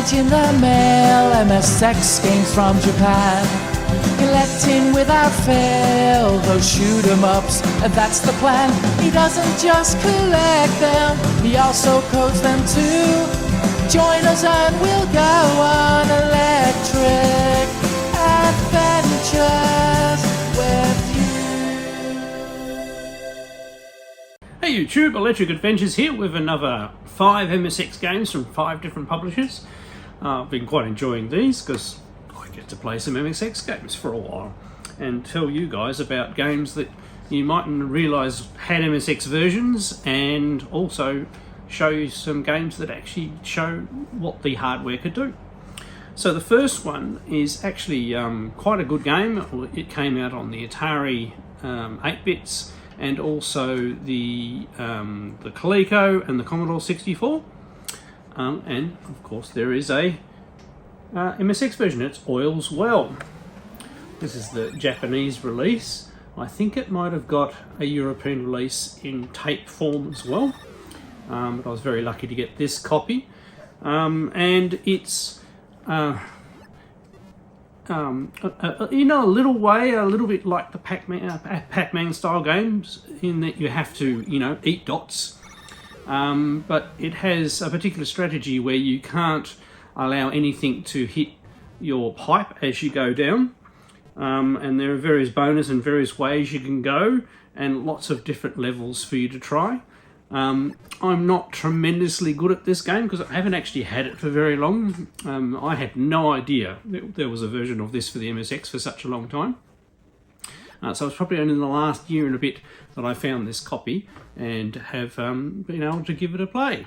package in the mail, MSX games from Japan. Collecting without fail those shoot 'em ups, and that's the plan. He doesn't just collect them, he also codes them too. Join us and we'll go on electric adventures with you. Hey YouTube, Electric Adventures here with another 5 MSX games from 5 different publishers. I've been quite enjoying these because I get to play some MSX games for a while and tell you guys about games that you mightn't realise had MSX versions, and also show you some games that actually show what the hardware could do. So the first one is actually quite a good game. It came out on the Atari 8-bits and also the Coleco and the Commodore 64. And of course there is a MSX version. It's Oil's Well. This is the Japanese release. I think it might have got a European release in tape form as well. But I was very lucky to get this copy. And it's in a little way, a little bit like the Pac-Man style games, in that you have to, eat dots. But it has a particular strategy where you can't allow anything to hit your pipe as you go down. And there are various bonus and various ways you can go, and lots of different levels for you to try. I'm not tremendously good at this game because I haven't actually had it for very long. I had no idea that there was a version of this for the MSX for such a long time. So it's probably only in the last year and a bit that I found this copy and have been able to give it a play.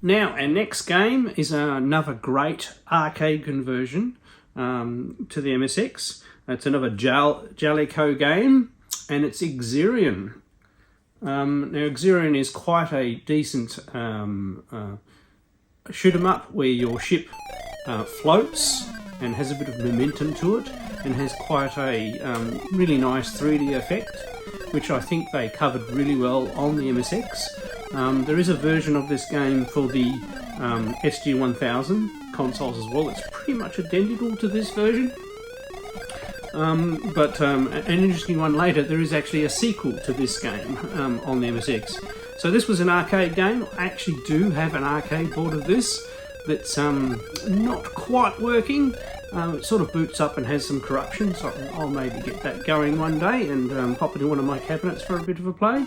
Now, our next game is another great arcade conversion to the MSX. It's another Jaleco game, and it's Exerion. Now, Exerion is quite a decent shoot 'em up where your ship floats and has a bit of momentum to it, and has quite a really nice 3D effect, which I think they covered really well on the MSX. There is a version of this game for the SG-1000 consoles as well. It's pretty much identical to this version. But an interesting one later, there is actually a sequel to this game on the MSX. So this was an arcade game. I actually do have an arcade board of this that's not quite working. It sort of boots up and has some corruption, so I'll maybe get that going one day and pop it in one of my cabinets for a bit of a play.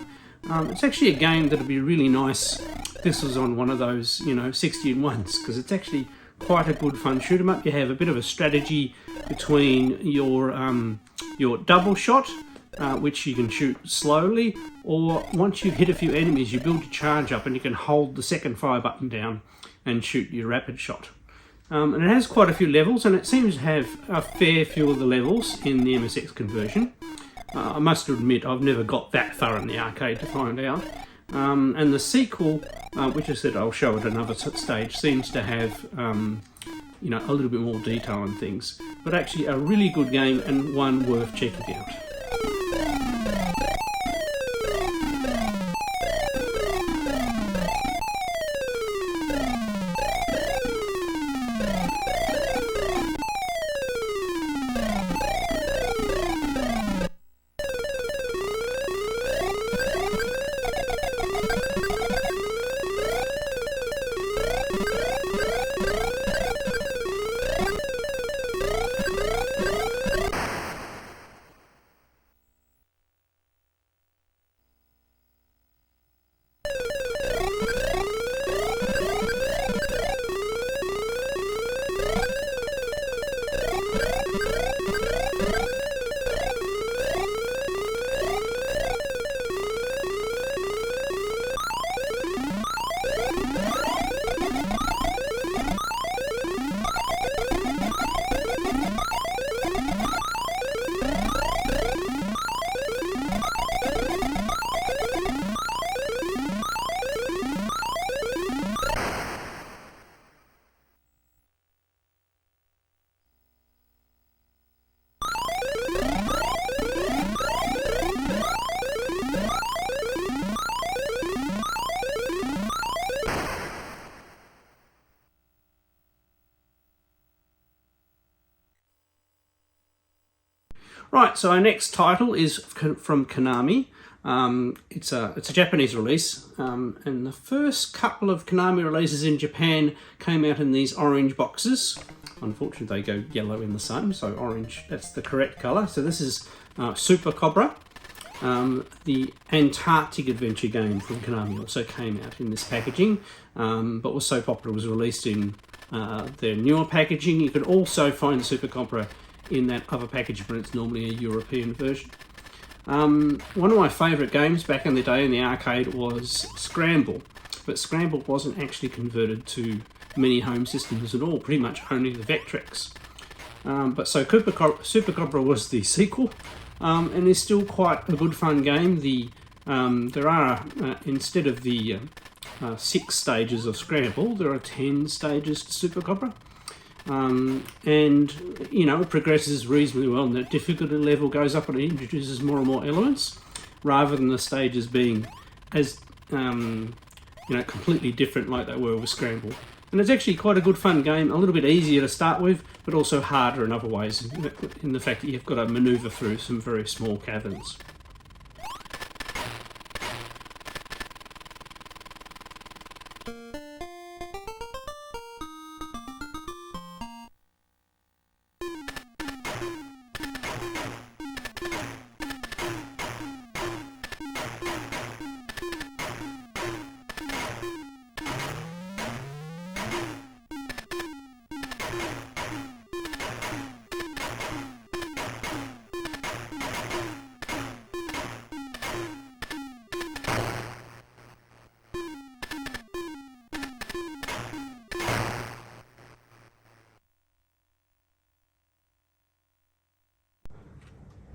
It's actually a game that'll be really nice. This was on one of those, 60-in-1s, because it's actually quite a good fun shoot 'em up. You have a bit of a strategy between your double shot, which you can shoot slowly, or once you've hit a few enemies, you build your charge up and you can hold the second fire button down and shoot your rapid shot. And it has quite a few levels, and it seems to have a fair few of the levels in the MSX conversion. I must admit, I've never got that far in the arcade to find out. And the sequel, which I said I'll show at another stage, seems to have a little bit more detail and things. But actually a really good game, and one worth checking out. Right, so our next title is from Konami. It's a Japanese release, and the first couple of Konami releases in Japan came out in these orange boxes. Unfortunately, they go yellow in the sun, so orange, that's the correct colour. So this is Super Cobra. The Antarctic adventure game from Konami also came out in this packaging, but was so popular it was released in their newer packaging. You can also find Super Cobra in that other package, but it's normally a European version. One of my favourite games back in the day in the arcade was Scramble, but Scramble wasn't actually converted to many home systems at all, pretty much only the Vectrex. But so Super Cobra was the sequel, and is still quite a good fun game. There are, instead of the 6 stages of Scramble, there are 10 stages to Super Cobra. And, you know, it progresses reasonably well, and the difficulty level goes up and it introduces more and more elements, rather than the stages being as, completely different like they were with Scramble. And it's actually quite a good fun game, a little bit easier to start with, but also harder in other ways, in the fact that you've got to manoeuvre through some very small caverns.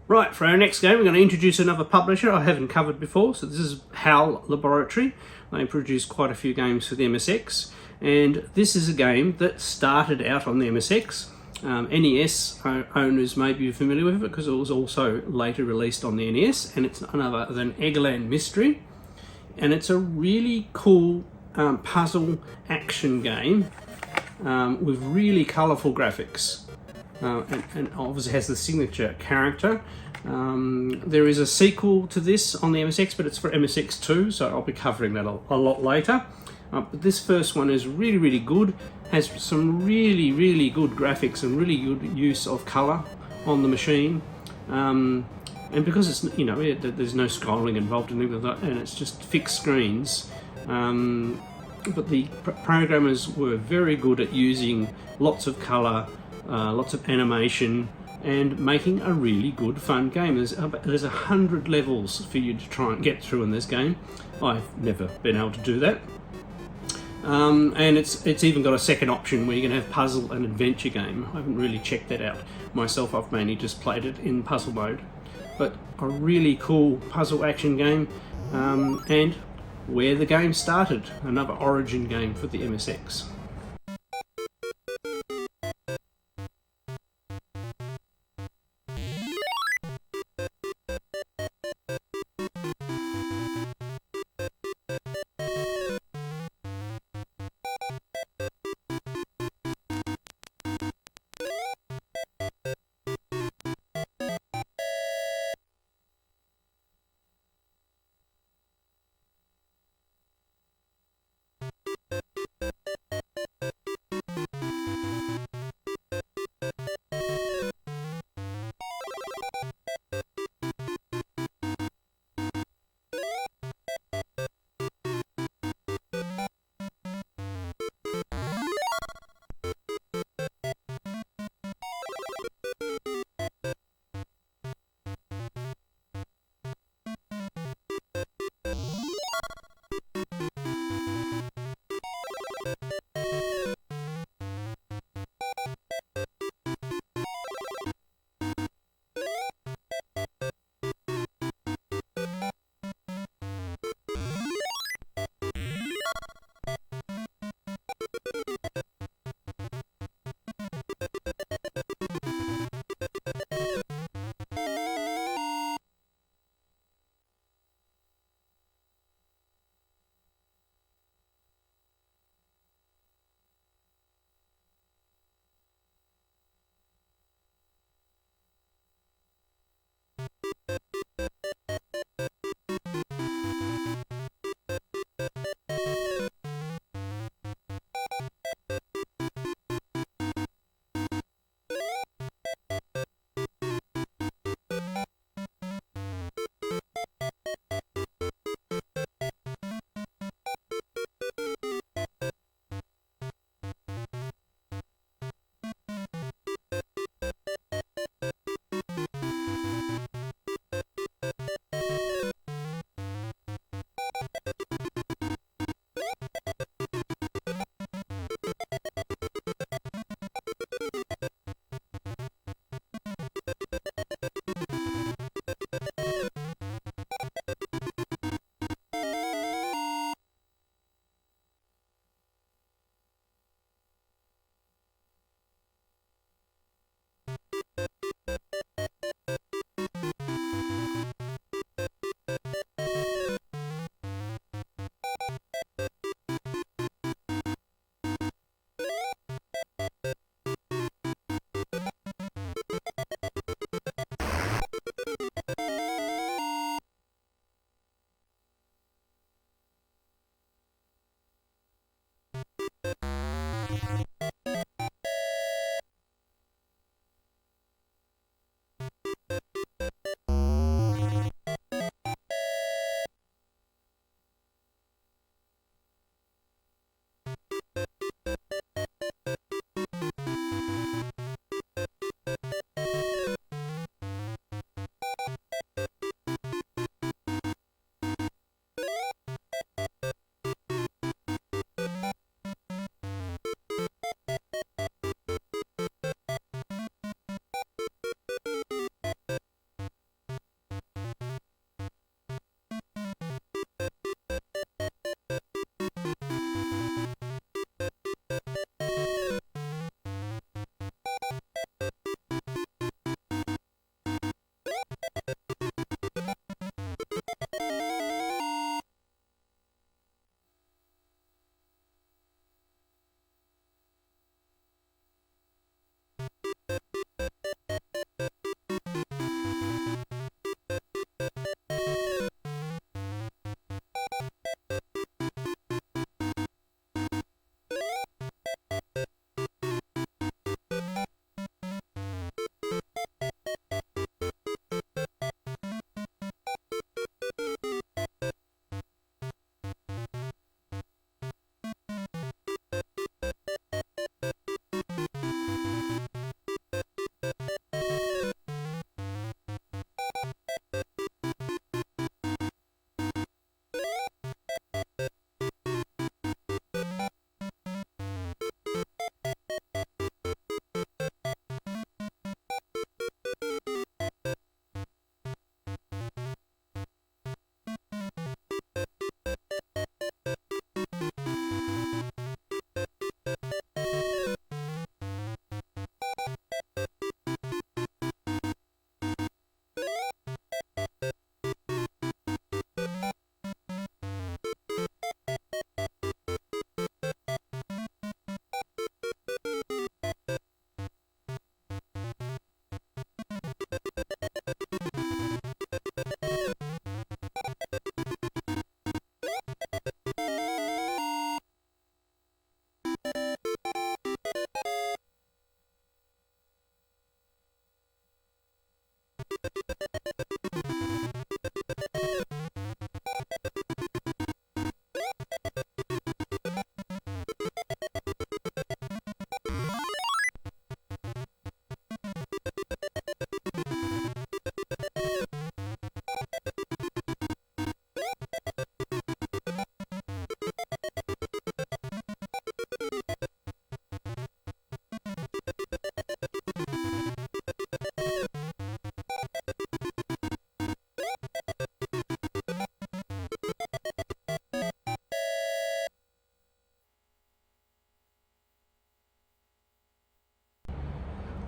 Right, for our next game, we're going to introduce another publisher I haven't covered before. So this is HAL Laboratory. They produce quite a few games for the MSX, and this is a game that started out on the MSX. NES owners may be familiar with it because it was also later released on the NES, and it's none other than Eggerland Mystery. And it's a really cool puzzle action game with really colourful graphics. And obviously has the signature character. There is a sequel to this on the MSX, but it's for MSX2, so I'll be covering that a lot later. But this first one is really, really good, has some really, really good graphics and really good use of colour on the machine. And because it's, there's no scrolling involved in it, and it's just fixed screens, but the programmers were very good at using lots of colour, lots of animation, and making a really good fun game. There's 100 levels for you to try and get through in this game. I've never been able to do that. And it's even got a second option where you can have puzzle and adventure game. I haven't really checked that out myself. I've mainly just played it in puzzle mode. But a really cool puzzle action game, and where the game started, another origin game for the MSX.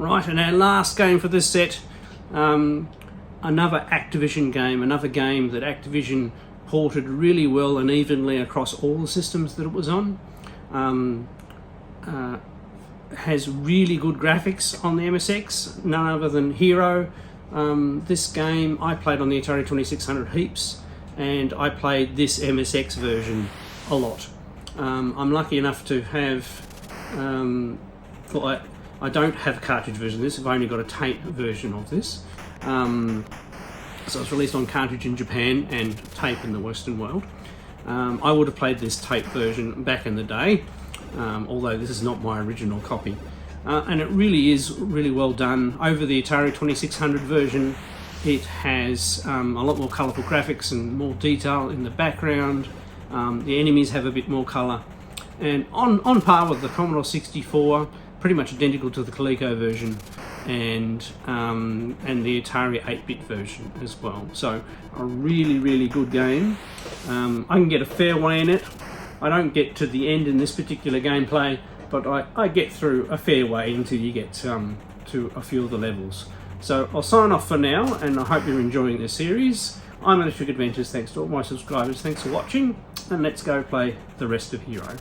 Right, and our last game for this set, another Activision game, another game that Activision ported really well and evenly across all the systems that it was on. Has really good graphics on the MSX, none other than Hero. This game I played on the Atari 2600 heaps, and I played this MSX version a lot. I'm lucky enough to have, well, I don't have a cartridge version of this, I've only got a tape version of this. So it's released on cartridge in Japan and tape in the Western world. I would have played this tape version back in the day, although this is not my original copy. And it really is really well done. Over the Atari 2600 version, it has a lot more colourful graphics and more detail in the background. The enemies have a bit more colour. And on par with the Commodore 64, pretty much identical to the Coleco version, and the Atari 8-bit version as well. So a really good game. I can get a fair way in it. I don't get to the end in this particular gameplay, but I get through a fair way until you get to a few of the levels. So I'll sign off for now, and I hope you're enjoying this series. I'm Electric Adventures, thanks to all my subscribers, thanks for watching, and let's go play the rest of Hero.